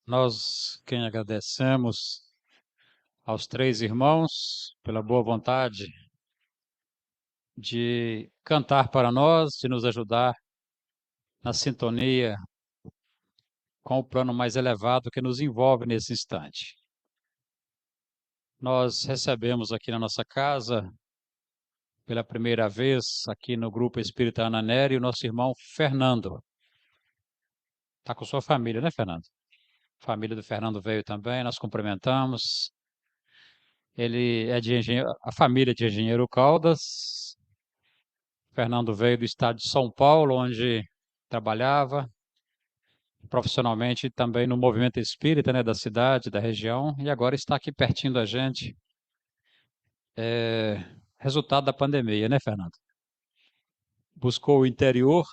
Nós quem agradecemos aos três irmãos pela boa vontade de cantar para nós, de nos ajudar na sintonia com o plano mais elevado que nos envolve nesse instante. Nós recebemos aqui na nossa casa, pela primeira vez, aqui no Grupo Espírita Ana Nery, o nosso irmão Fernando. Está com sua família, né, Fernando? A família do Fernando veio também, nós cumprimentamos. Ele é de a família de Engenheiro Caldas. Fernando veio do estado de São Paulo, onde trabalhava profissionalmente também no movimento espírita, né, da cidade, da região, e agora está aqui pertinho da gente. Resultado da pandemia, né, Fernando? Buscou o interior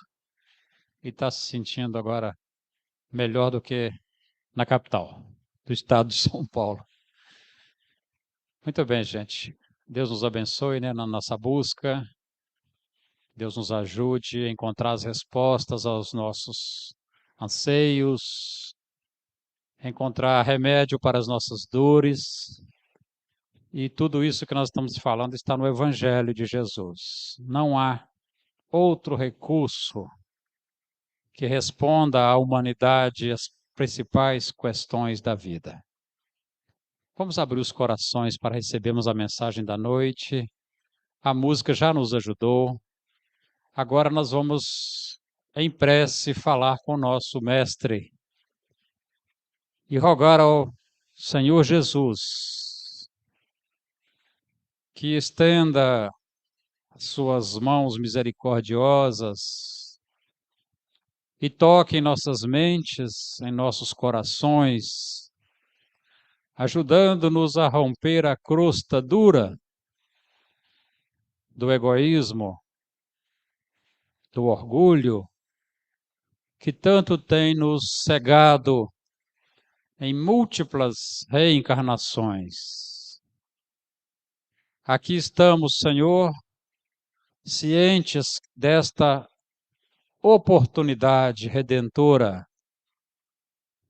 e está se sentindo agora melhor do que na capital do estado de São Paulo. Muito bem, gente. Deus nos abençoe, né, na nossa busca. Deus nos ajude a encontrar as respostas aos nossos anseios, encontrar remédio para as nossas dores. E tudo isso que nós estamos falando está no Evangelho de Jesus. Não há outro recurso que responda à humanidade as principais questões da vida. Vamos abrir os corações para recebermos a mensagem da noite. A música já nos ajudou. Agora nós vamos, em prece, falar com o nosso Mestre e rogar ao Senhor Jesus que estenda as suas mãos misericordiosas e toque em nossas mentes, em nossos corações, ajudando-nos a romper a crosta dura do egoísmo, do orgulho, que tanto tem nos cegado em múltiplas reencarnações. Aqui estamos, Senhor, cientes desta oportunidade redentora,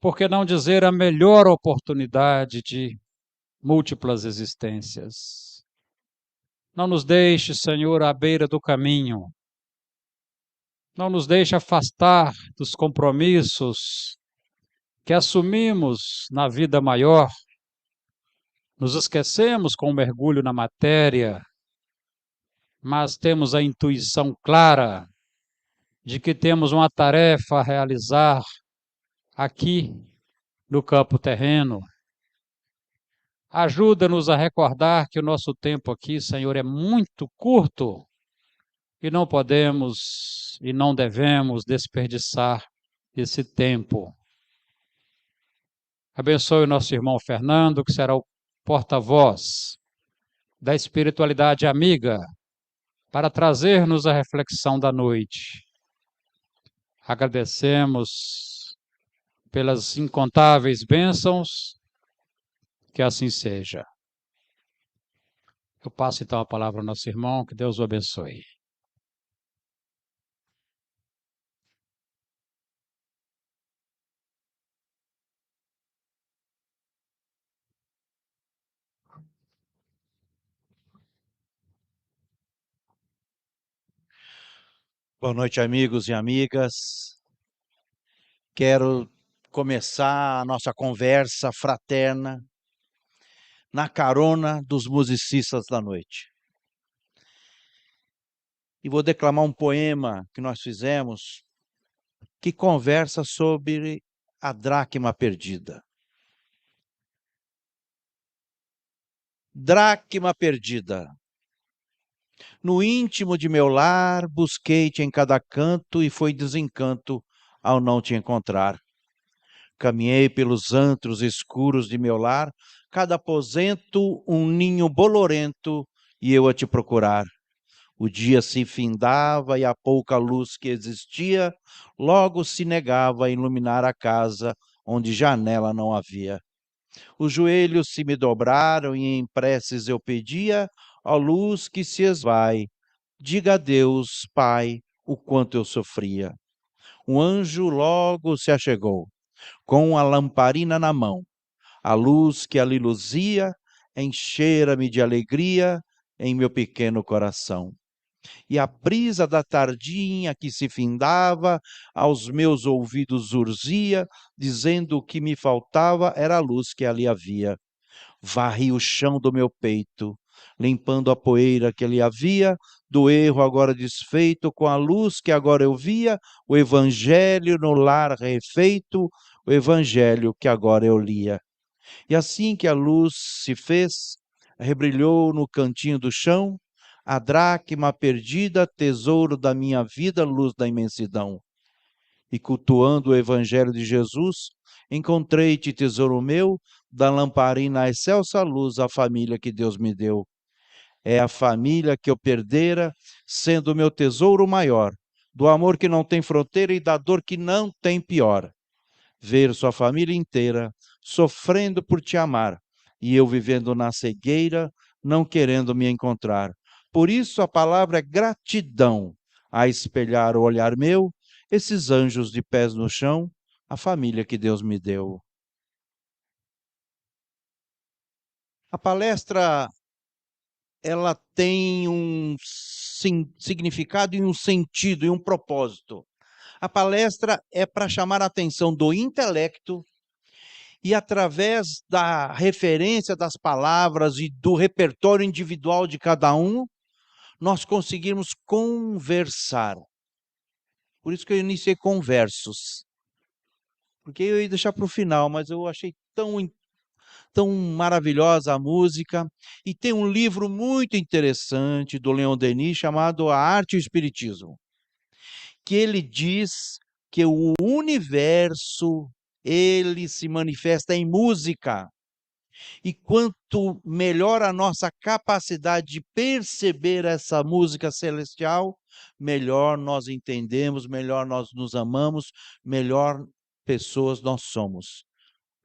por que não dizer a melhor oportunidade de múltiplas existências. Não nos deixe, Senhor, à beira do caminho. Não nos deixe afastar dos compromissos que assumimos na vida maior. Nos esquecemos com o mergulho na matéria, mas temos a intuição clara de que temos uma tarefa a realizar aqui no campo terreno. Ajuda-nos a recordar que o nosso tempo aqui, Senhor, é muito curto e não podemos e não devemos desperdiçar esse tempo. Abençoe o nosso irmão Fernando, que será o porta-voz da espiritualidade amiga para trazer-nos a reflexão da noite. Agradecemos pelas incontáveis bênçãos, que assim seja. Eu passo então a palavra ao nosso irmão, que Deus o abençoe. Boa noite, amigos e amigas. Quero começar a nossa conversa fraterna na carona dos musicistas da noite. E vou declamar um poema que nós fizemos que conversa sobre a dracma perdida. Dracma perdida. No íntimo de meu lar, busquei-te em cada canto e foi desencanto ao não te encontrar. Caminhei pelos antros escuros de meu lar, cada aposento um ninho bolorento e eu a te procurar. O dia se findava e a pouca luz que existia logo se negava a iluminar a casa onde janela não havia. Os joelhos se me dobraram e em preces eu pedia a luz que se esvai. Diga a Deus, Pai, o quanto eu sofria. Um anjo logo se achegou. com a lamparina na mão. A luz que ali luzia enchera-me de alegria em meu pequeno coração. E a brisa da tardinha que se findava aos meus ouvidos urzia, dizendo que me faltava era a luz que ali havia. Varri o chão do meu peito, limpando a poeira que ali havia, do erro agora desfeito, com a luz que agora eu via, o evangelho no lar refeito, o evangelho que agora eu lia. E assim que a luz se fez, rebrilhou no cantinho do chão, a dracma perdida, tesouro da minha vida, luz da imensidão. E cultuando o evangelho de Jesus, encontrei-te, tesouro meu, da lamparina à excelsa luz, a família que Deus me deu. É a família que eu perdera, sendo o meu tesouro maior, do amor que não tem fronteira e da dor que não tem pior. Ver sua família inteira sofrendo por te amar, e eu vivendo na cegueira, não querendo me encontrar. Por isso a palavra é gratidão, a espelhar o olhar meu, esses anjos de pés no chão, a família que Deus me deu. A palestra, ela tem um significado e um sentido e um propósito. A palestra é para chamar a atenção do intelecto e, através da referência das palavras e do repertório individual de cada um, nós conseguirmos conversar. Por isso que eu iniciei com versos. Porque eu ia deixar para o final, mas eu achei tão maravilhosa a música. E tem um livro muito interessante do Leon Denis chamado A Arte e o Espiritismo, que ele diz que o universo ele se manifesta em música. E quanto melhor a nossa capacidade de perceber essa música celestial, melhor nós entendemos, melhor nós nos amamos, melhor pessoas nós somos.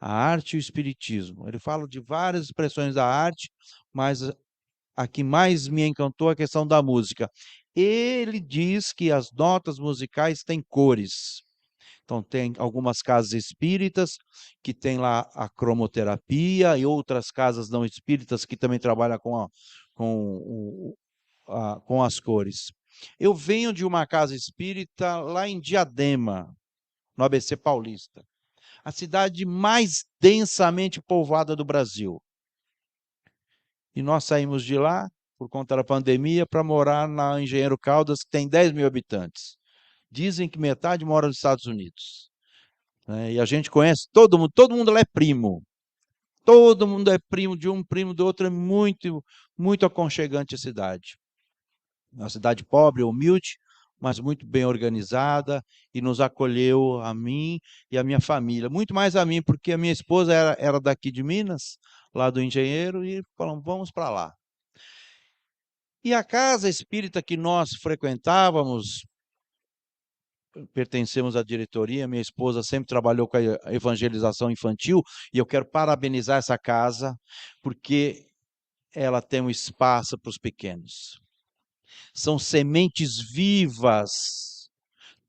A arte e o espiritismo. Ele fala de várias expressões da arte, mas a que mais me encantou é a questão da música. Ele diz que as notas musicais têm cores. Então, tem algumas casas espíritas que tem lá a cromoterapia e outras casas não espíritas que também trabalham com as cores. Eu venho de uma casa espírita lá em Diadema, no ABC Paulista, a cidade mais densamente povoada do Brasil. E nós saímos de lá, por conta da pandemia, para morar na Engenheiro Caldas, que tem 10 mil habitantes. Dizem que metade mora nos Estados Unidos. E a gente conhece todo mundo lá é primo. Todo mundo é primo de um, primo do outro, é muito, muito aconchegante a cidade. Uma cidade pobre, humilde, mas muito bem organizada, e nos acolheu a mim e a minha família. Muito mais a mim, porque a minha esposa era daqui de Minas, lá do Engenheiro, e falamos, vamos para lá. E a casa espírita que nós frequentávamos, pertencemos à diretoria, minha esposa sempre trabalhou com a evangelização infantil, e eu quero parabenizar essa casa, porque ela tem um espaço para os pequenos. São sementes vivas,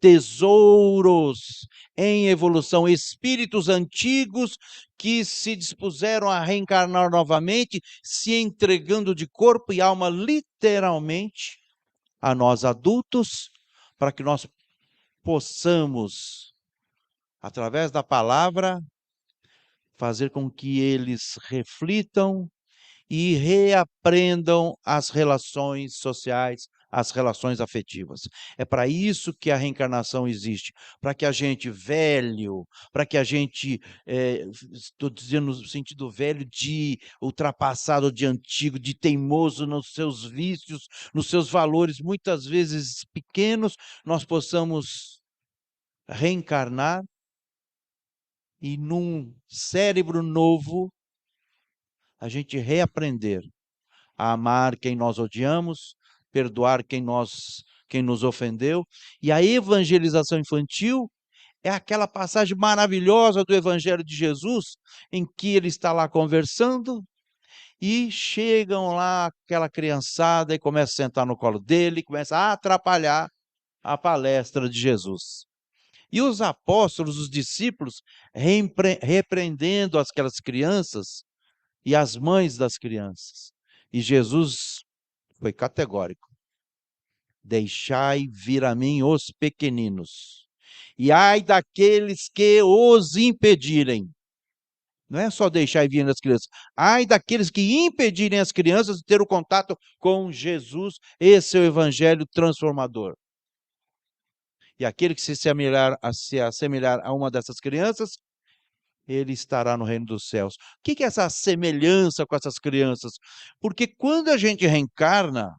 tesouros em evolução, espíritos antigos que se dispuseram a reencarnar novamente, se entregando de corpo e alma literalmente a nós adultos, para que nós possamos, através da palavra, fazer com que eles reflitam e reaprendam as relações sociais, as relações afetivas. É para isso que a reencarnação existe, para que a gente velho, para que a gente, estou dizendo no sentido velho de ultrapassado, de antigo, de teimoso nos seus vícios, nos seus valores, muitas vezes pequenos, nós possamos reencarnar e num cérebro novo a gente reaprender a amar quem nós odiamos, perdoar quem nos ofendeu. E a evangelização infantil é aquela passagem maravilhosa do Evangelho de Jesus, em que ele está lá conversando e chegam lá aquela criançada e começa a sentar no colo dele, começa a atrapalhar a palestra de Jesus. E os apóstolos, os discípulos, repreendendo aquelas crianças e as mães das crianças. E Jesus foi categórico: deixai vir a mim os pequeninos, e ai daqueles que os impedirem. Não é só deixar vir as crianças. Ai daqueles que impedirem as crianças de ter o contato com Jesus, esse é o evangelho transformador. E aquele que se assemelhar a uma dessas crianças, ele estará no reino dos céus. O que é essa semelhança com essas crianças? Porque quando a gente reencarna,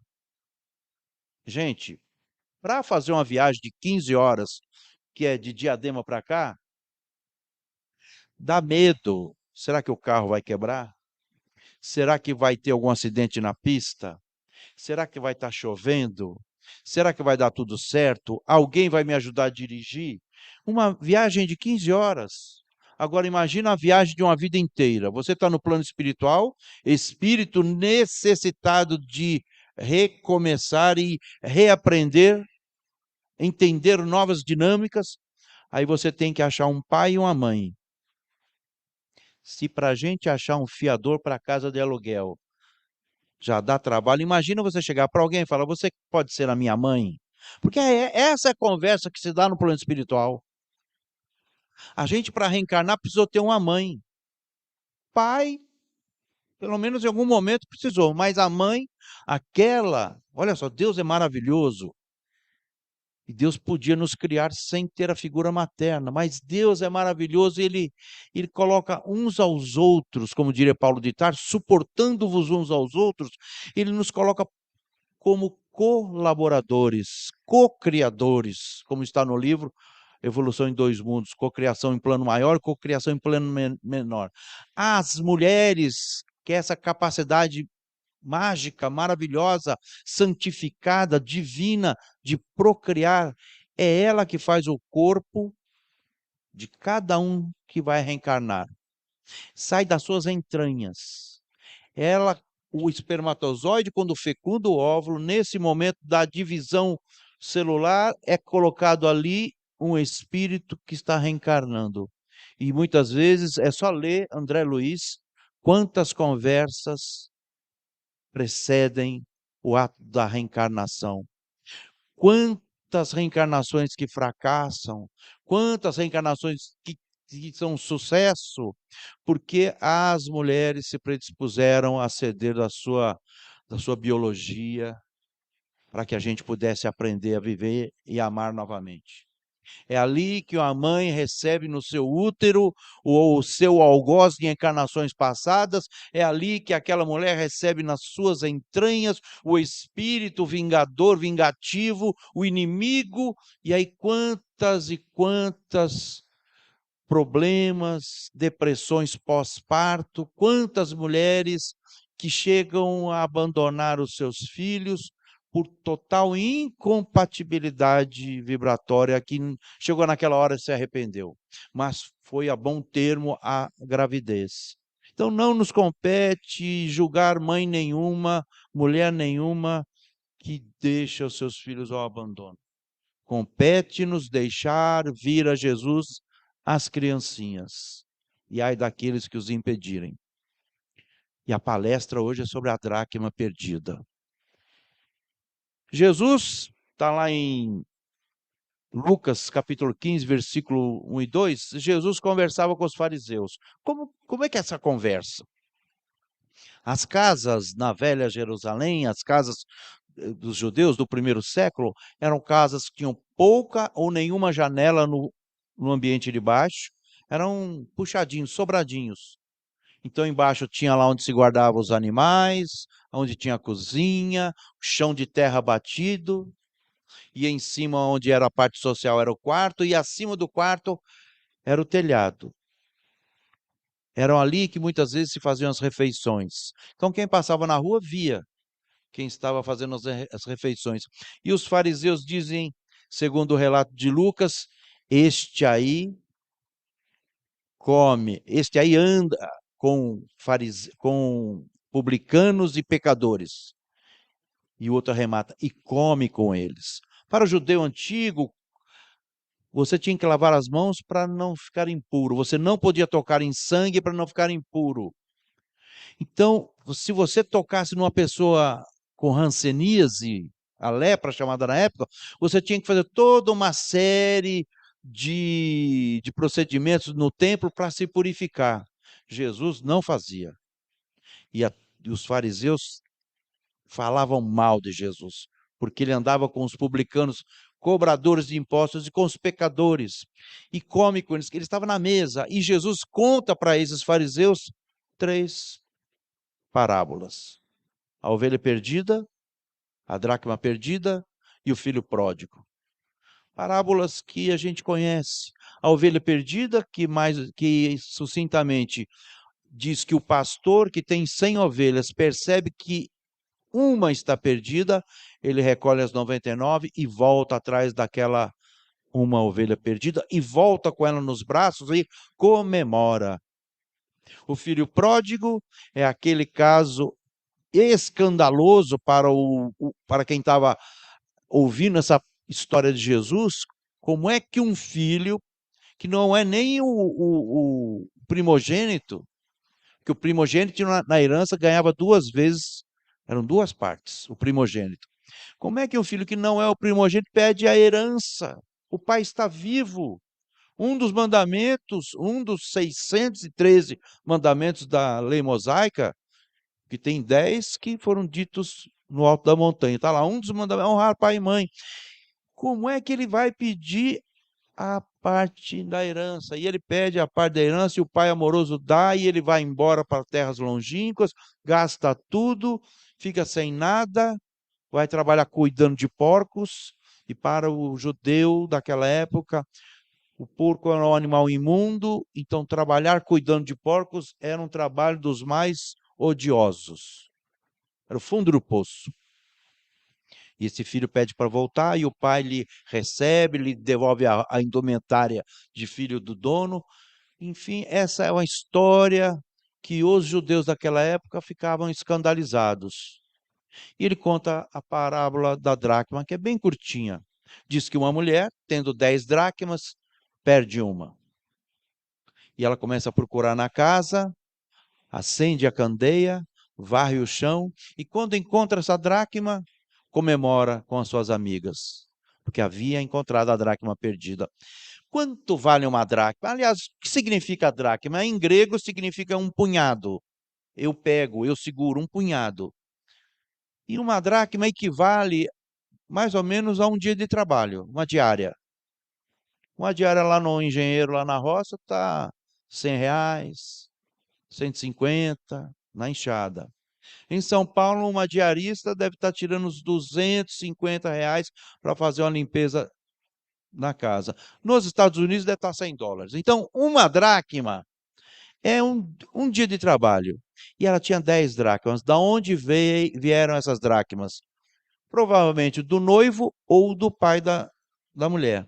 gente, para fazer uma viagem de 15 horas, que é de Diadema para cá, dá medo. Será que o carro vai quebrar? Será que vai ter algum acidente na pista? Será que vai estar chovendo? Será que vai dar tudo certo? Alguém vai me ajudar a dirigir? Uma viagem de 15 horas. Agora imagina a viagem de uma vida inteira. Você está no plano espiritual, espírito necessitado de recomeçar e reaprender, entender novas dinâmicas. Aí você tem que achar um pai e uma mãe. Se para a gente achar um fiador para casa de aluguel já dá trabalho, imagina você chegar para alguém e falar: você pode ser a minha mãe? Porque essa é a conversa que se dá no plano espiritual. A gente, para reencarnar, precisou ter uma mãe. Pai, pelo menos em algum momento precisou, mas a mãe, aquela, olha só, Deus é maravilhoso. E Deus podia nos criar sem ter a figura materna, mas Deus é maravilhoso e ele coloca uns aos outros, como diria Paulo de Tarso, suportando-vos uns aos outros, ele nos coloca como colaboradores, co-criadores, como está no livro Evolução em Dois Mundos, cocriação em plano maior e cocriação em plano menor. As mulheres, que é essa capacidade mágica, maravilhosa, santificada, divina de procriar, é ela que faz o corpo de cada um que vai reencarnar. Sai das suas entranhas. Ela, o espermatozoide, quando fecunda o óvulo, nesse momento da divisão celular, é colocado ali um espírito que está reencarnando. E muitas vezes é só ler André Luiz, quantas conversas precedem o ato da reencarnação. Quantas reencarnações que fracassam, quantas reencarnações que são um sucesso, porque as mulheres se predispuseram a ceder da sua biologia para que a gente pudesse aprender a viver e amar novamente. É ali que a mãe recebe no seu útero o seu algoz de encarnações passadas, é ali que aquela mulher recebe nas suas entranhas o espírito vingador, vingativo, o inimigo, e aí quantas e quantas problemas, depressões pós-parto, quantas mulheres que chegam a abandonar os seus filhos por total incompatibilidade vibratória, que chegou naquela hora e se arrependeu, mas foi a bom termo a gravidez. Então não nos compete julgar mãe nenhuma, mulher nenhuma que deixa os seus filhos ao abandono. Compete-nos deixar vir a Jesus as criancinhas, e ai daqueles que os impedirem. E a palestra hoje é sobre a dracma perdida. Jesus está lá em Lucas capítulo 15, versículo 1 e 2, Jesus conversava com os fariseus. Como é que é essa conversa? As casas na velha Jerusalém, as casas dos judeus do primeiro século, eram casas que tinham pouca ou nenhuma janela no ambiente de baixo, eram puxadinhos, sobradinhos. Então embaixo tinha lá onde se guardava os animais, onde tinha a cozinha, chão de terra batido, e em cima onde era a parte social era o quarto, e acima do quarto era o telhado. Eram ali que muitas vezes se faziam as refeições. Então quem passava na rua via quem estava fazendo as refeições. E os fariseus dizem, segundo o relato de Lucas, este aí come, este aí anda com publicanos e pecadores. E o outro arremata, e come com eles. Para o judeu antigo, você tinha que lavar as mãos para não ficar impuro. Você não podia tocar em sangue para não ficar impuro. Então, se você tocasse numa pessoa com hanseníase, a lepra chamada na época, você tinha que fazer toda uma série de procedimentos no templo para se purificar. Jesus não fazia. E, e os fariseus falavam mal de Jesus, porque ele andava com os publicanos, cobradores de impostos, e com os pecadores, e come com eles, que ele estava na mesa. E Jesus conta para esses fariseus 3 parábolas: a ovelha perdida, a dracma perdida e o filho pródigo. Parábolas que a gente conhece. A ovelha perdida, que sucintamente diz que o pastor que tem 100 ovelhas percebe que uma está perdida, ele recolhe as 99 e volta atrás daquela uma ovelha perdida e volta com ela nos braços e comemora. O filho pródigo é aquele caso escandaloso para quem estava ouvindo essa história de Jesus. Como é que um filho, que não é nem o primogênito, que o primogênito na herança ganhava 2 vezes, eram 2 partes, o primogênito. Como é que um filho que não é o primogênito pede a herança? O pai está vivo. Um dos mandamentos, um dos 613 mandamentos da lei mosaica, que tem 10 que foram ditos no alto da montanha. Está lá, um dos mandamentos, honrar pai e mãe. Como é que ele vai pedir a parte da herança? E ele pede a parte da herança e o pai amoroso dá, e ele vai embora para terras longínquas, gasta tudo, fica sem nada, vai trabalhar cuidando de porcos. E para o judeu daquela época, o porco era um animal imundo, então trabalhar cuidando de porcos era um trabalho dos mais odiosos. Era o fundo do poço. E esse filho pede para voltar e o pai lhe recebe, lhe devolve a indumentária de filho do dono. Enfim, essa é uma história que os judeus daquela época ficavam escandalizados. E ele conta a parábola da dracma, que é bem curtinha. Diz que uma mulher, tendo 10 dracmas, perde uma. E ela começa a procurar na casa, acende a candeia, varre o chão, e quando encontra essa dracma, comemora com as suas amigas, porque havia encontrado a dracma perdida. Quanto vale uma dracma? Aliás, o que significa a dracma? Em grego significa um punhado. Eu pego, eu seguro um punhado. E uma dracma equivale mais ou menos a um dia de trabalho, uma diária. Uma diária lá no engenheiro, lá na roça, está R$ 100, 150 na enxada. Em São Paulo, uma diarista deve estar tirando uns R$ 250 para fazer uma limpeza na casa. Nos Estados Unidos deve estar US$ 100. Então, uma dracma é um dia de trabalho. E ela tinha 10 dracmas. Da onde vieram essas dracmas? Provavelmente do noivo ou do pai da mulher.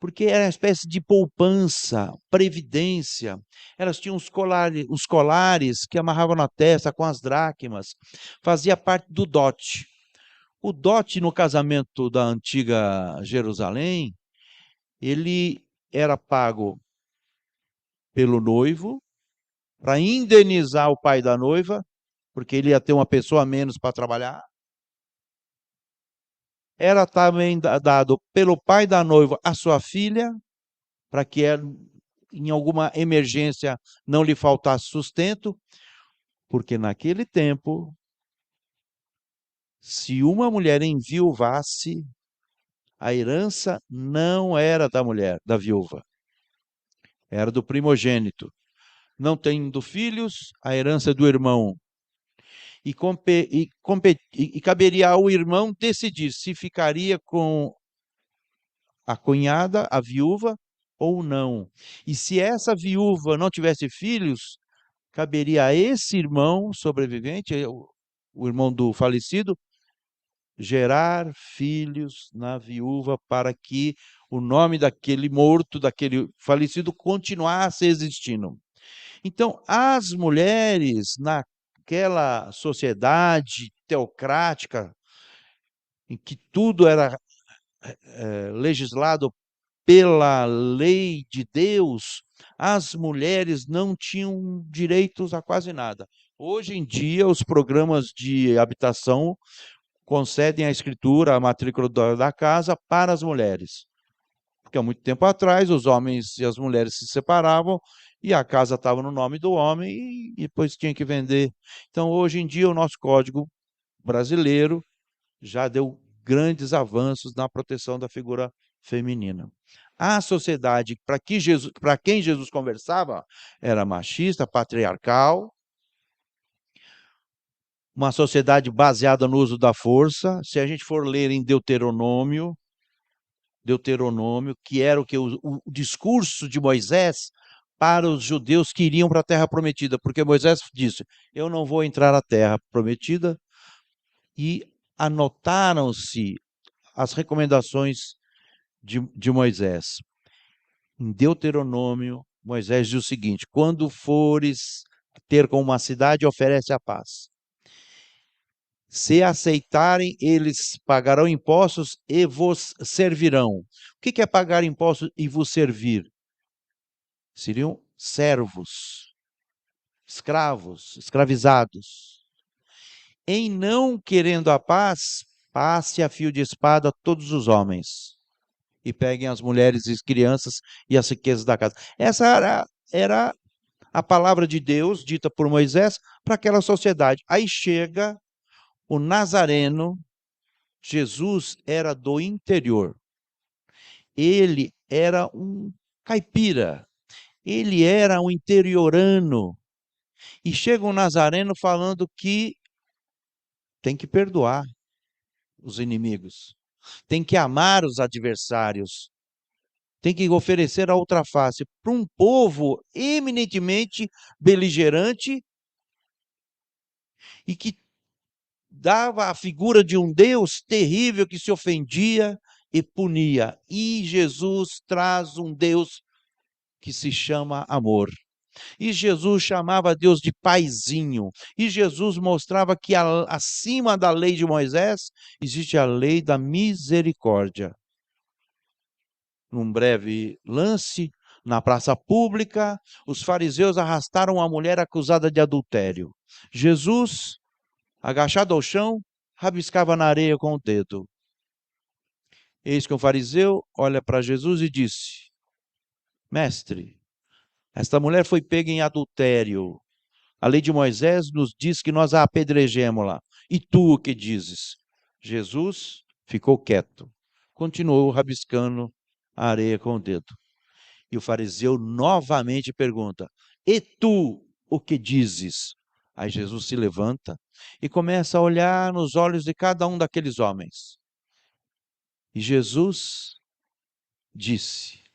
Porque era uma espécie de poupança, previdência. Elas tinham os colares que amarravam na testa com as dracmas. Fazia parte do dote. O dote no casamento da antiga Jerusalém, ele era pago pelo noivo para indenizar o pai da noiva, porque ele ia ter uma pessoa a menos para trabalhar. Era também dado pelo pai da noiva a sua filha, para que ela, em alguma emergência, não lhe faltasse sustento, porque naquele tempo, se uma mulher enviuvasse, a herança não era da mulher, da viúva, era do primogênito. Não tendo filhos, a herança é do irmão. E caberia ao irmão decidir se ficaria com a cunhada, a viúva, ou não. E se essa viúva não tivesse filhos, caberia a esse irmão sobrevivente, o irmão do falecido, gerar filhos na viúva para que o nome daquele morto, daquele falecido, continuasse existindo. Então, as mulheres naquela sociedade teocrática, em que tudo era legislado pela lei de Deus, as mulheres não tinham direitos a quase nada. Hoje em dia, os programas de habitação concedem a escritura, a matrícula da casa para as mulheres. Porque há muito tempo atrás, os homens e as mulheres se separavam e a casa estava no nome do homem e depois tinha que vender. Então, hoje em dia, o nosso Código brasileiro já deu grandes avanços na proteção da figura feminina. A sociedade para quem Jesus conversava era machista, patriarcal, uma sociedade baseada no uso da força. Se a gente for ler em Deuteronômio, que era o discurso de Moisés para os judeus que iriam para a terra prometida, porque Moisés disse: eu não vou entrar na terra prometida, e anotaram-se as recomendações de Moisés. Em Deuteronômio, Moisés diz o seguinte: quando fores ter com uma cidade, oferece a paz. Se aceitarem, eles pagarão impostos e vos servirão. O que é pagar impostos e vos servir? Seriam servos, escravos, escravizados. Em não querendo a paz, passe a fio de espada todos os homens e peguem as mulheres e as crianças e as riquezas da casa. Essa era a palavra de Deus dita por Moisés para aquela sociedade. Aí chega o Nazareno. Jesus era do interior. Ele era um caipira. Ele era um interiorano. E chega um Nazareno falando que tem que perdoar os inimigos, tem que amar os adversários, tem que oferecer a outra face para um povo eminentemente beligerante e que dava a figura de um Deus terrível que se ofendia e punia. E Jesus traz um Deus que se chama amor. E Jesus chamava Deus de paizinho. E Jesus mostrava que acima da lei de Moisés existe a lei da misericórdia. Num breve lance, na praça pública, os fariseus arrastaram a mulher acusada de adultério. Jesus, agachado ao chão, rabiscava na areia com o dedo. Eis que um fariseu olha para Jesus e disse: Mestre, esta mulher foi pega em adultério. A lei de Moisés nos diz que nós a apedrejemos-la. E tu o que dizes? Jesus ficou quieto, continuou rabiscando a areia com o dedo. E o fariseu novamente pergunta: E tu o que dizes? Aí Jesus se levanta e começa a olhar nos olhos de cada um daqueles homens. E Jesus disse: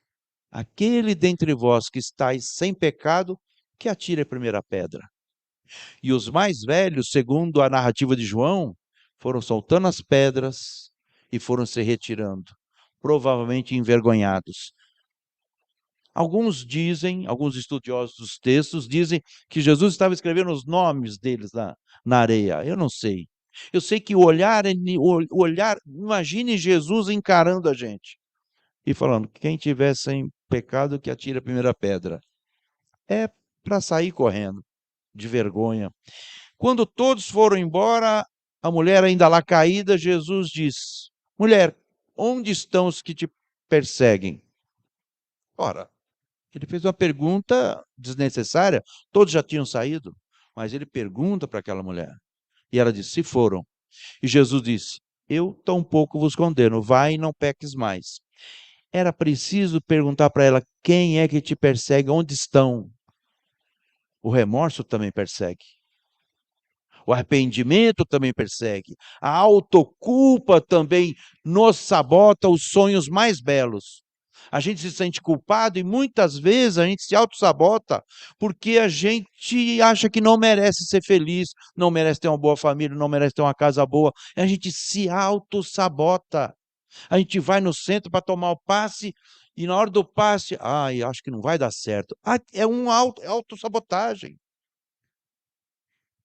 Aquele dentre vós que estáis sem pecado, que atire a primeira pedra. E os mais velhos, segundo a narrativa de João, foram soltando as pedras e foram se retirando, provavelmente envergonhados. Alguns estudiosos dos textos dizem que Jesus estava escrevendo os nomes deles na areia. Eu não sei. Eu sei que o olhar, imagine Jesus encarando a gente e falando: quem tiver sem pecado, que atire a primeira pedra. É para sair correndo, de vergonha. Quando todos foram embora, a mulher ainda lá caída, Jesus diz: mulher, onde estão os que te perseguem? Ora, ele fez uma pergunta desnecessária, todos já tinham saído, mas ele pergunta para aquela mulher. E ela disse: se foram. E Jesus disse: eu tampouco vos condeno, vai e não peques mais. Era preciso perguntar para ela: quem é que te persegue? Onde estão? O remorso também persegue. O arrependimento também persegue. A autoculpa também nos sabota os sonhos mais belos. A gente se sente culpado e muitas vezes a gente se autossabota porque a gente acha que não merece ser feliz, não merece ter uma boa família, não merece ter uma casa boa. A gente se autossabota. A gente vai no centro para tomar o passe e na hora do passe, acho que não vai dar certo. É uma autossabotagem.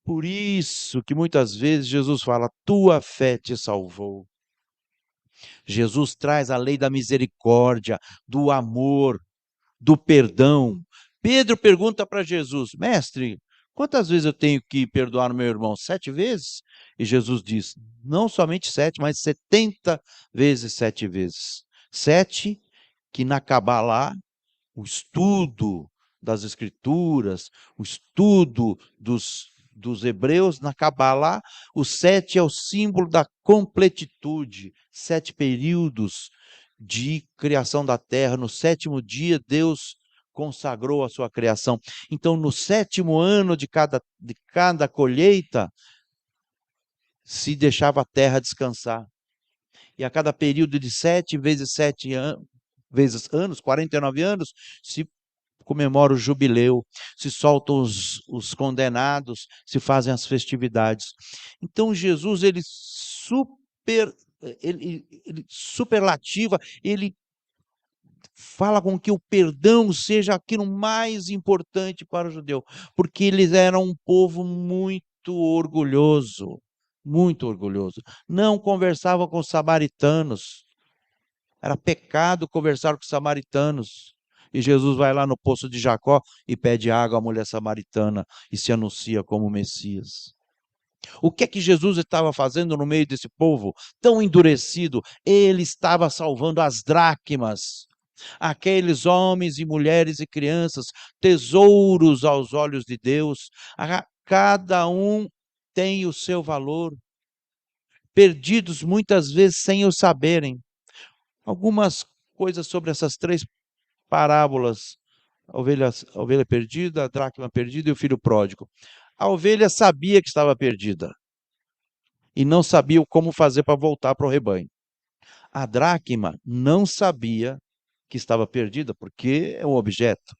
Por isso que muitas vezes Jesus fala: tua fé te salvou. Jesus traz a lei da misericórdia, do amor, do perdão. Pedro pergunta para Jesus: mestre, quantas vezes eu tenho que perdoar o meu irmão? 7 vezes? E Jesus diz: não somente 7, mas 70 vezes 7 vezes. 7, que na Cabalá, o estudo das Escrituras, o estudo dos hebreus, na Cabalá, o 7 é o símbolo da completitude, 7 períodos de criação da terra. No 7º dia, Deus consagrou a sua criação. Então, no 7º ano de cada colheita, se deixava a terra descansar. E a cada período de 7 vezes 7 anos, 49 anos, se comemora o jubileu, se soltam os condenados, se fazem as festividades. Então, Jesus, ele superlativa, ele fala com que o perdão seja aquilo mais importante para o judeu, porque eles eram um povo muito orgulhoso, muito orgulhoso. Não conversavam com os samaritanos. Era pecado conversar com os samaritanos. E Jesus vai lá no poço de Jacó e pede água à mulher samaritana e se anuncia como Messias. O que é que Jesus estava fazendo no meio desse povo tão endurecido? Ele estava salvando as dracmas, aqueles homens e mulheres e crianças, tesouros aos olhos de Deus. Cada um tem o seu valor, perdidos muitas vezes sem o saberem. Algumas coisas sobre essas 3 parábolas: a ovelha perdida, a dracma perdida e o filho pródigo. A ovelha sabia que estava perdida e não sabia como fazer para voltar para o rebanho. A dracma não sabia que estava perdida, porque é um objeto.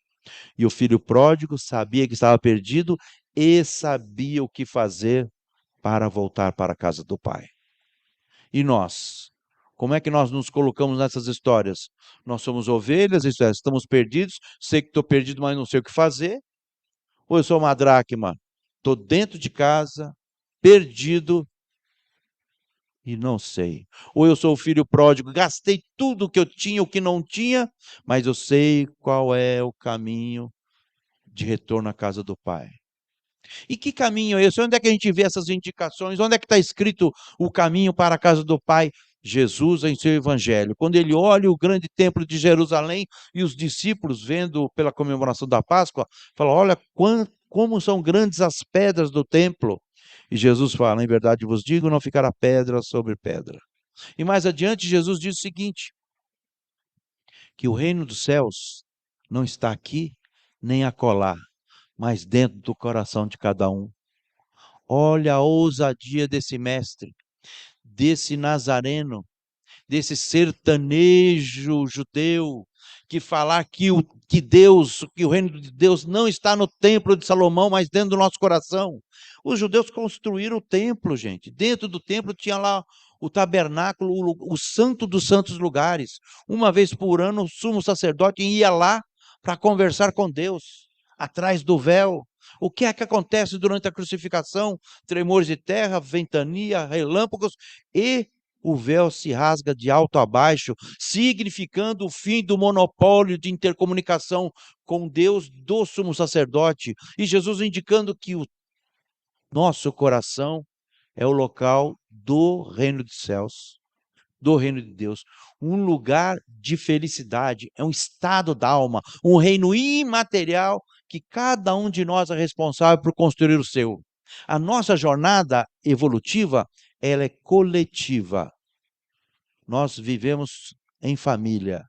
E o filho pródigo sabia que estava perdido e sabia o que fazer para voltar para a casa do pai. E nós? Como é que nós nos colocamos nessas histórias? Nós somos ovelhas, isso é, estamos perdidos, sei que estou perdido, mas não sei o que fazer. Ou eu sou uma dracma, estou dentro de casa, perdido e não sei. Ou eu sou o filho pródigo, gastei tudo o que eu tinha, o que não tinha, mas eu sei qual é o caminho de retorno à casa do Pai. E que caminho é esse? Onde é que a gente vê essas indicações? Onde é que está escrito o caminho para a casa do Pai? Jesus em seu evangelho. Quando ele olha o grande templo de Jerusalém e os discípulos, vendo pela comemoração da Páscoa, falam: olha como são grandes as pedras do templo. E Jesus fala: em verdade vos digo, não ficará pedra sobre pedra. E mais adiante, Jesus diz o seguinte: que o reino dos céus não está aqui nem acolá, mas dentro do coração de cada um. Olha a ousadia desse mestre, desse nazareno, desse sertanejo judeu, que falar que o reino de Deus não está no templo de Salomão, mas dentro do nosso coração. Os judeus construíram o templo, gente. Dentro do templo tinha lá o tabernáculo, o santo dos santos lugares. Uma vez por ano, o sumo sacerdote ia lá para conversar com Deus, atrás do véu. O que é que acontece durante a crucificação? Tremores de terra, ventania, relâmpagos, e o véu se rasga de alto a baixo, significando o fim do monopólio de intercomunicação com Deus do sumo sacerdote. E Jesus indicando que o nosso coração é o local do reino dos céus, do reino de Deus, um lugar de felicidade, é um estado da alma, um reino imaterial que cada um de nós é responsável por construir o seu. A nossa jornada evolutiva, ela é coletiva. Nós vivemos em família,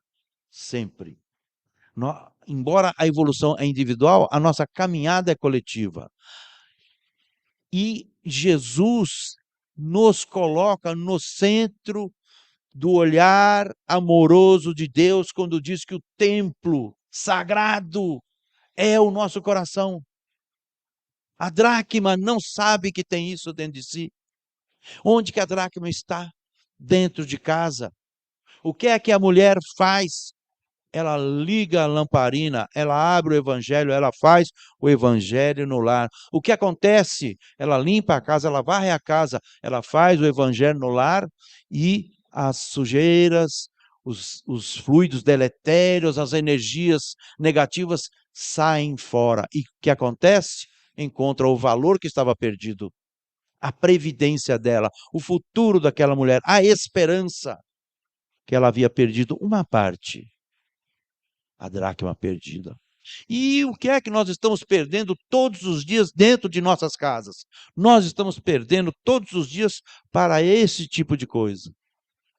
sempre. Embora a evolução é individual, a nossa caminhada é coletiva. E Jesus nos coloca no centro do olhar amoroso de Deus quando diz que o templo sagrado é o nosso coração. A dracma não sabe que tem isso dentro de si. Onde que a dracma está? Dentro de casa. O que é que a mulher faz? Ela liga a lamparina, ela abre o evangelho, ela faz o evangelho no lar. O que acontece? Ela limpa a casa, ela varre a casa, ela faz o evangelho no lar e as sujeiras, os fluidos deletérios, as energias negativas saem fora. E o que acontece? Encontra o valor que estava perdido, a previdência dela, o futuro daquela mulher, a esperança que ela havia perdido uma parte, a dracma perdida. E o que é que nós estamos perdendo todos os dias dentro de nossas casas? Nós estamos perdendo todos os dias para esse tipo de coisa.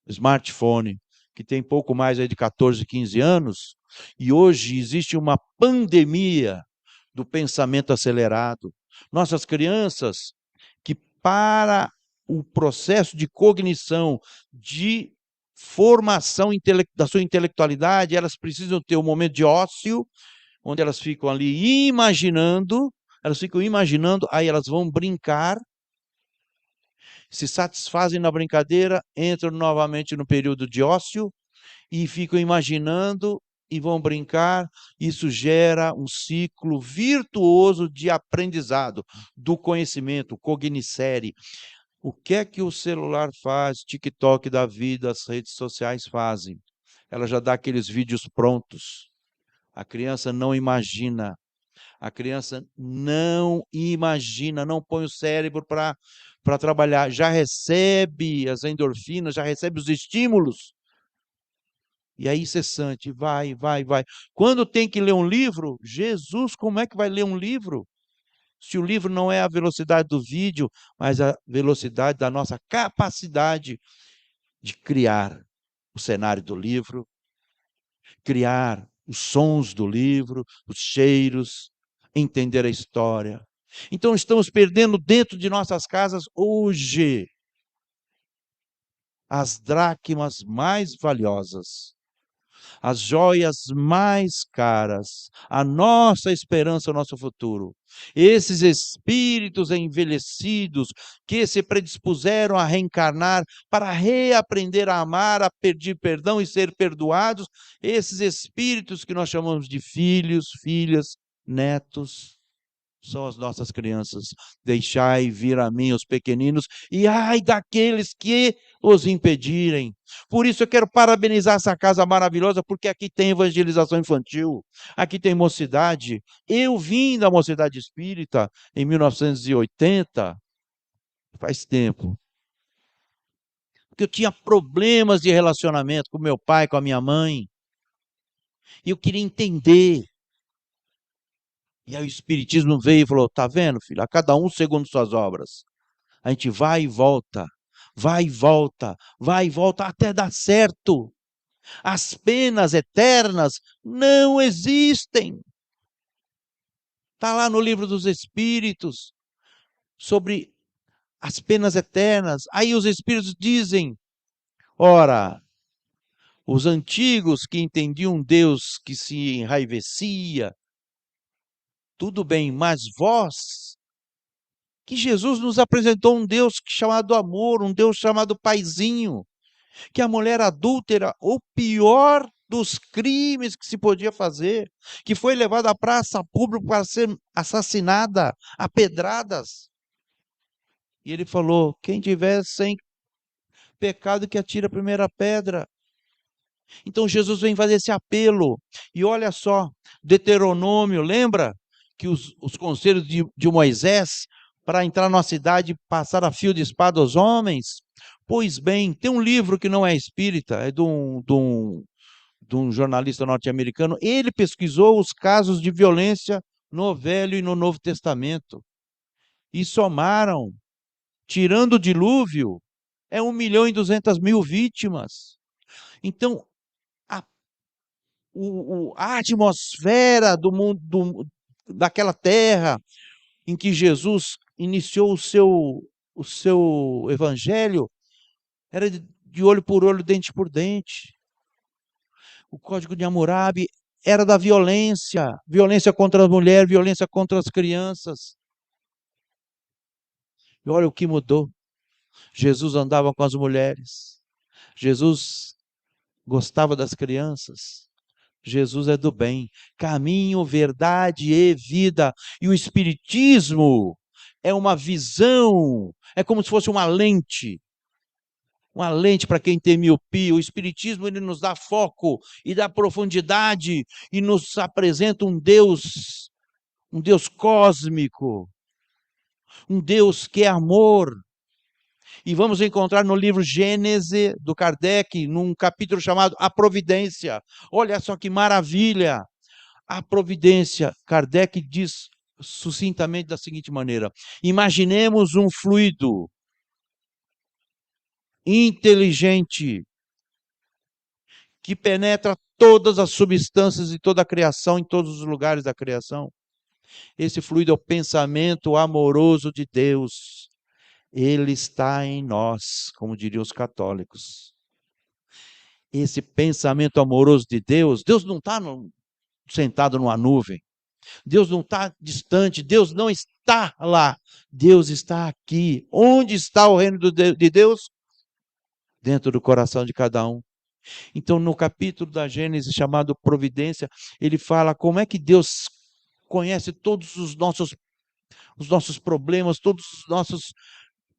Smartphone, que tem pouco mais aí de 14, 15 anos, e hoje existe uma pandemia do pensamento acelerado. Nossas crianças, que para o processo de cognição, de formação da sua intelectualidade, elas precisam ter um momento de ócio, onde elas ficam ali imaginando, aí elas vão brincar, se satisfazem na brincadeira, entram novamente no período de ócio e ficam imaginando e vão brincar. Isso gera um ciclo virtuoso de aprendizado, do conhecimento, cognoscere. O que é que o celular faz, TikTok da vida, as redes sociais fazem? Ela já dá aqueles vídeos prontos. A criança não imagina. A criança não imagina, não põe o cérebro para trabalhar. Já recebe as endorfinas, já recebe os estímulos. E aí, incessante, vai. Quando tem que ler um livro, Jesus, como é que vai ler um livro? Se o livro não é a velocidade do vídeo, mas a velocidade da nossa capacidade de criar o cenário do livro, criar os sons do livro, os cheiros, entender a história. Então, estamos perdendo dentro de nossas casas hoje as dracmas mais valiosas, as joias mais caras, a nossa esperança, o nosso futuro. Esses espíritos envelhecidos que se predispuseram a reencarnar para reaprender a amar, a pedir perdão e ser perdoados, esses espíritos que nós chamamos de filhos, filhas, netos, são as nossas crianças. Deixai vir a mim os pequeninos, e ai daqueles que os impedirem. Por isso eu quero parabenizar essa casa maravilhosa, porque aqui tem evangelização infantil, aqui tem mocidade. Eu vim da mocidade espírita em 1980, faz tempo, porque eu tinha problemas de relacionamento com meu pai, com a minha mãe, e eu queria entender. E aí o Espiritismo veio e falou: tá vendo, filho? A cada um segundo suas obras. A gente vai e volta, vai e volta, vai e volta, até dar certo. As penas eternas não existem. Está lá no livro dos Espíritos, sobre as penas eternas. Aí os Espíritos dizem: ora, os antigos que entendiam Deus que se enraivecia, tudo bem, mas vós, que Jesus nos apresentou um Deus chamado amor, um Deus chamado paizinho, que a mulher adúltera, o pior dos crimes que se podia fazer, que foi levada à praça pública para ser assassinada a pedradas. E ele falou: quem tiver sem pecado que atire a primeira pedra. Então Jesus vem fazer esse apelo. E olha só, Deuteronômio, lembra que os conselhos de Moisés para entrar numa cidade e passar a fio de espada aos homens? Pois bem, tem um livro que não é espírita, é de um jornalista norte-americano. Ele pesquisou os casos de violência no Velho e no Novo Testamento. E somaram, tirando o dilúvio, é 1.200.000 vítimas. Então, a atmosfera do mundo, daquela terra em que Jesus iniciou o seu evangelho, era de olho por olho, dente por dente. O Código de Hammurabi era da violência, violência contra a mulher, violência contra as crianças. E olha o que mudou. Jesus andava com as mulheres. Jesus gostava das crianças. Jesus é do bem, caminho, verdade e vida. E o Espiritismo é uma visão, é como se fosse uma lente uma lente para quem tem miopia. O Espiritismo ele nos dá foco e dá profundidade e nos apresenta um Deus cósmico, um Deus que é amor. E vamos encontrar no livro Gênese, do Kardec, num capítulo chamado A Providência. Olha só que maravilha! A providência. Kardec diz sucintamente da seguinte maneira: imaginemos um fluido inteligente que penetra todas as substâncias de toda a criação, em todos os lugares da criação. Esse fluido é o pensamento amoroso de Deus. Ele está em nós, como diriam os católicos. Esse pensamento amoroso de Deus, Deus não está sentado numa nuvem. Deus não está distante, Deus não está lá. Deus está aqui. Onde está o reino de Deus? Dentro do coração de cada um. Então, no capítulo da Gênesis chamado Providência, ele fala como é que Deus conhece todos os nossos problemas, todos os nossos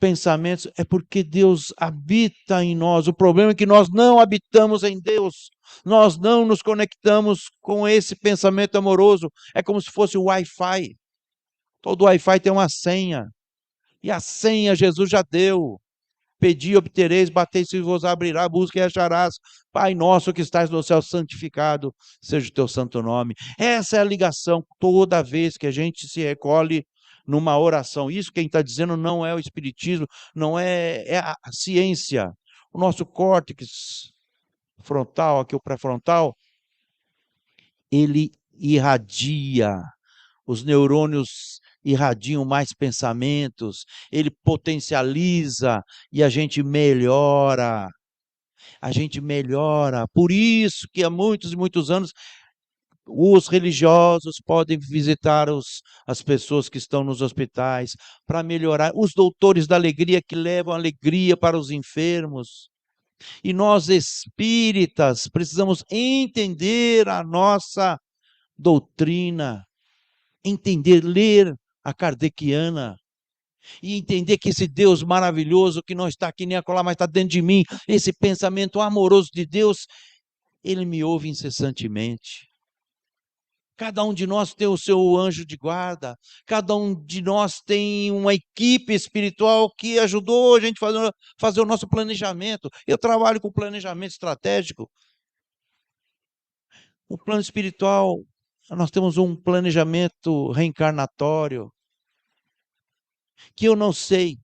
pensamentos. É porque Deus habita em nós. O problema é que nós não habitamos em Deus. Nós não nos conectamos com esse pensamento amoroso. É como se fosse o Wi-Fi. Todo Wi-Fi tem uma senha. E a senha Jesus já deu. Pedi, obtereis, batei, se vos abrirá, busca e acharás. Pai nosso que estás no céu, santificado seja o teu santo nome. Essa é a ligação toda vez que a gente se recolhe numa oração. Isso quem está dizendo não é o espiritismo, não é a ciência. O nosso córtex frontal, aqui o pré-frontal, ele irradia. Os neurônios irradiam mais pensamentos, ele potencializa e a gente melhora. A gente melhora. Por isso que há muitos e muitos anos os religiosos podem visitar as pessoas que estão nos hospitais para melhorar. Os doutores da alegria que levam alegria para os enfermos. E nós espíritas precisamos entender a nossa doutrina, entender, ler a kardeciana e entender que esse Deus maravilhoso que não está aqui nem acolá, mas está dentro de mim, esse pensamento amoroso de Deus, ele me ouve incessantemente. Cada um de nós tem o seu anjo de guarda, cada um de nós tem uma equipe espiritual que ajudou a gente a fazer o nosso planejamento. Eu trabalho com planejamento estratégico. O plano espiritual, nós temos um planejamento reencarnatório, que eu não sei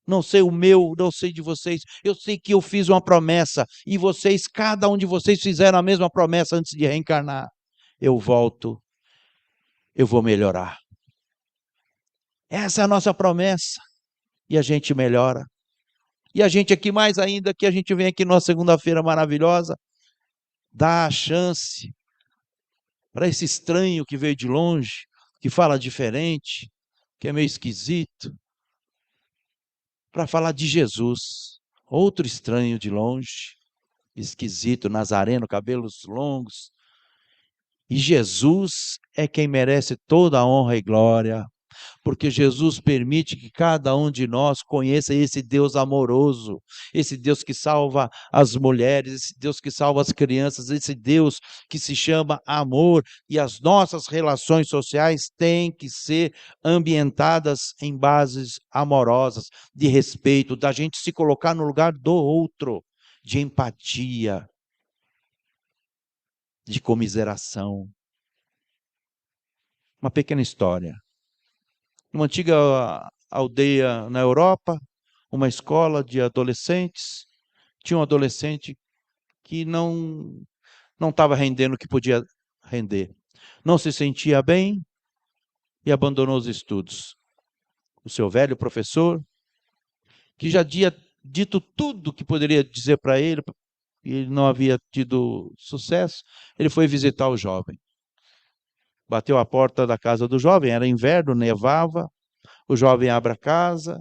o meu, não sei de vocês, eu sei que eu fiz uma promessa, e vocês, cada um de vocês fizeram a mesma promessa antes de reencarnar. Eu volto, eu vou melhorar. Essa é a nossa promessa, e a gente melhora. E a gente aqui, mais ainda, que a gente vem aqui numa segunda-feira maravilhosa, dá a chance para esse estranho que veio de longe, que fala diferente, que é meio esquisito, para falar de Jesus, outro estranho de longe, esquisito, nazareno, cabelos longos. E Jesus é quem merece toda a honra e glória, porque Jesus permite que cada um de nós conheça esse Deus amoroso, esse Deus que salva as mulheres, esse Deus que salva as crianças, esse Deus que se chama amor, e as nossas relações sociais têm que ser ambientadas em bases amorosas, de respeito, da gente se colocar no lugar do outro, de empatia, de comiseração. Uma pequena história. Uma antiga aldeia na Europa, uma escola de adolescentes, tinha um adolescente que não estava rendendo o que podia render. Não se sentia bem e abandonou os estudos. O seu velho professor, que já tinha dito tudo que poderia dizer para ele, e ele não havia tido sucesso, ele foi visitar o jovem. Bateu a porta da casa do jovem, era inverno, nevava. O jovem abre a casa,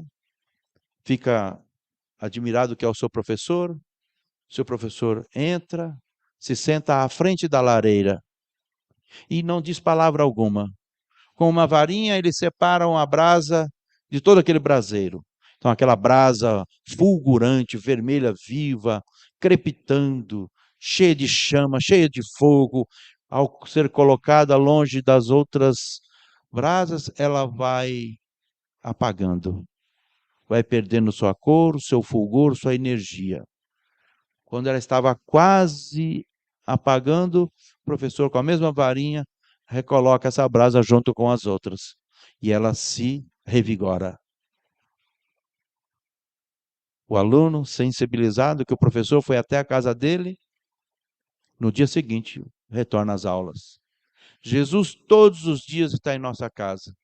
fica admirado que é o seu professor. Seu professor entra, se senta à frente da lareira e não diz palavra alguma. Com uma varinha, ele separa uma brasa de todo aquele braseiro. Então, aquela brasa fulgurante, vermelha, viva, crepitando, cheia de chama, cheia de fogo, ao ser colocada longe das outras brasas, ela vai apagando, vai perdendo sua cor, seu fulgor, sua energia. Quando ela estava quase apagando, o professor, com a mesma varinha, recoloca essa brasa junto com as outras. E ela se revigora. O aluno, sensibilizado, que o professor foi até a casa dele, no dia seguinte, retorna às aulas. Jesus todos os dias está em nossa casa.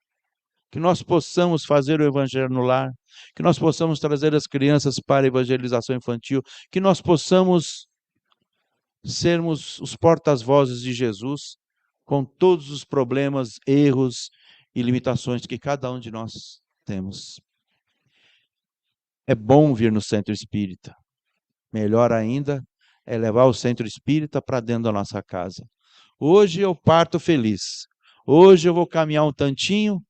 Que nós possamos fazer o evangelho no lar, que nós possamos trazer as crianças para a evangelização infantil, que nós possamos sermos os porta-vozes de Jesus, com todos os problemas, erros e limitações que cada um de nós temos. É bom vir no centro espírita. Melhor ainda é levar o centro espírita para dentro da nossa casa. Hoje eu parto feliz. Hoje eu vou caminhar um tantinho,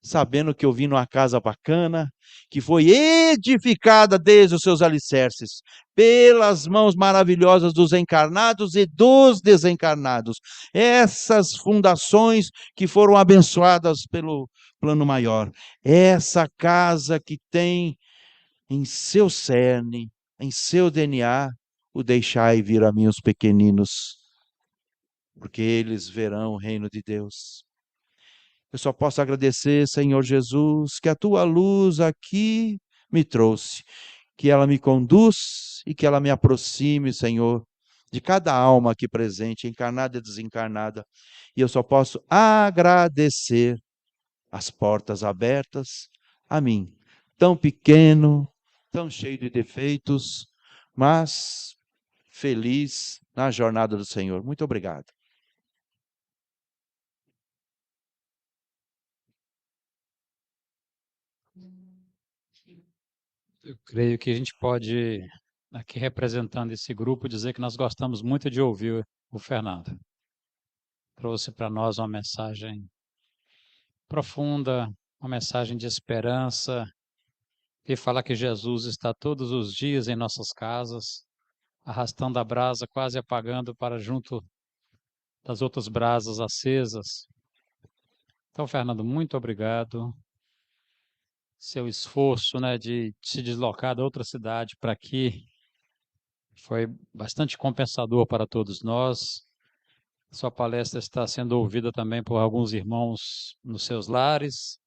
sabendo que eu vim numa casa bacana, que foi edificada desde os seus alicerces, pelas mãos maravilhosas dos encarnados e dos desencarnados. Essas fundações que foram abençoadas pelo plano maior. Essa casa que tem em seu cerne, em seu DNA, o deixai vir a mim os pequeninos, porque eles verão o reino de Deus. Eu só posso agradecer, Senhor Jesus, que a tua luz aqui me trouxe, que ela me conduz e que ela me aproxime, Senhor, de cada alma aqui presente, encarnada e desencarnada. E eu só posso agradecer as portas abertas a mim, tão pequeno, tão cheio de defeitos, mas feliz na jornada do Senhor. Muito obrigado. Eu creio que a gente pode, aqui representando esse grupo, dizer que nós gostamos muito de ouvir o Fernando. Trouxe para nós uma mensagem profunda, uma mensagem de esperança, e falar que Jesus está todos os dias em nossas casas, arrastando a brasa, quase apagando para junto das outras brasas acesas. Então, Fernando, muito obrigado. Seu esforço, né, de se deslocar de outra cidade para aqui foi bastante compensador para todos nós. Sua palestra está sendo ouvida também por alguns irmãos nos seus lares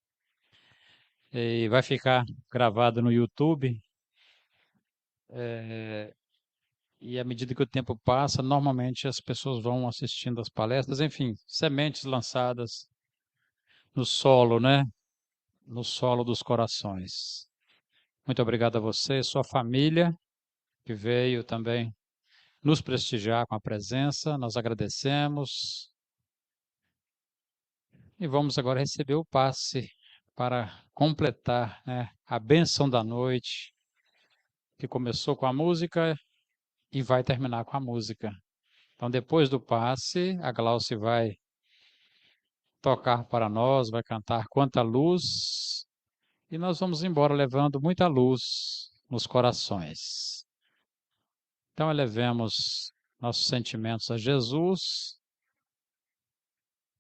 e vai ficar gravada no YouTube. E à medida que o tempo passa, normalmente as pessoas vão assistindo as palestras, enfim, sementes lançadas no solo, né? No solo dos corações. Muito obrigado a você, sua família, que veio também nos prestigiar com a presença. Nós agradecemos. E vamos agora receber o passe para completar, né, a bênção da noite, que começou com a música e vai terminar com a música. Então, depois do passe, a Glauce vai tocar para nós, vai cantar Quanta Luz, e nós vamos embora levando muita luz nos corações. Então, elevemos nossos sentimentos a Jesus,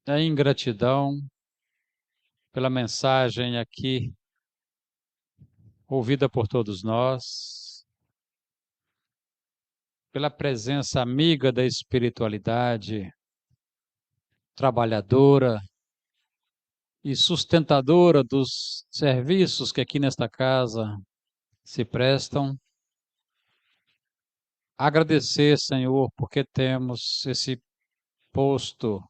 em gratidão pela mensagem aqui ouvida por todos nós, pela presença amiga da espiritualidade, trabalhadora e sustentadora dos serviços que aqui nesta casa se prestam. Agradecer, Senhor, porque temos esse posto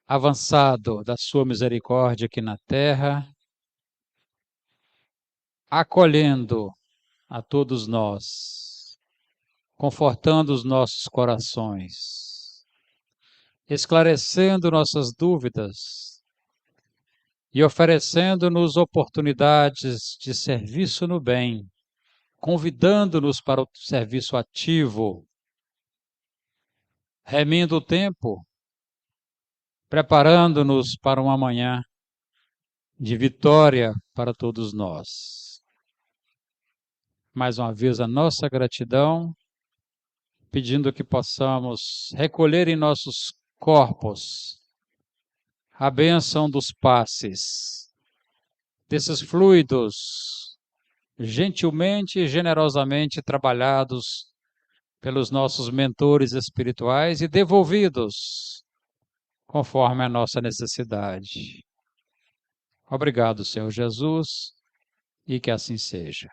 avançado da sua misericórdia aqui na terra, acolhendo a todos nós, confortando os nossos corações, esclarecendo nossas dúvidas e oferecendo-nos oportunidades de serviço no bem, convidando-nos para o serviço ativo, remindo o tempo, preparando-nos para um amanhã de vitória para todos nós. mais uma vez a nossa gratidão, pedindo que possamos recolher em nossos corpos a bênção dos passes, desses fluidos gentilmente e generosamente trabalhados pelos nossos mentores espirituais e devolvidos conforme a nossa necessidade. Obrigado, Senhor Jesus, e que assim seja.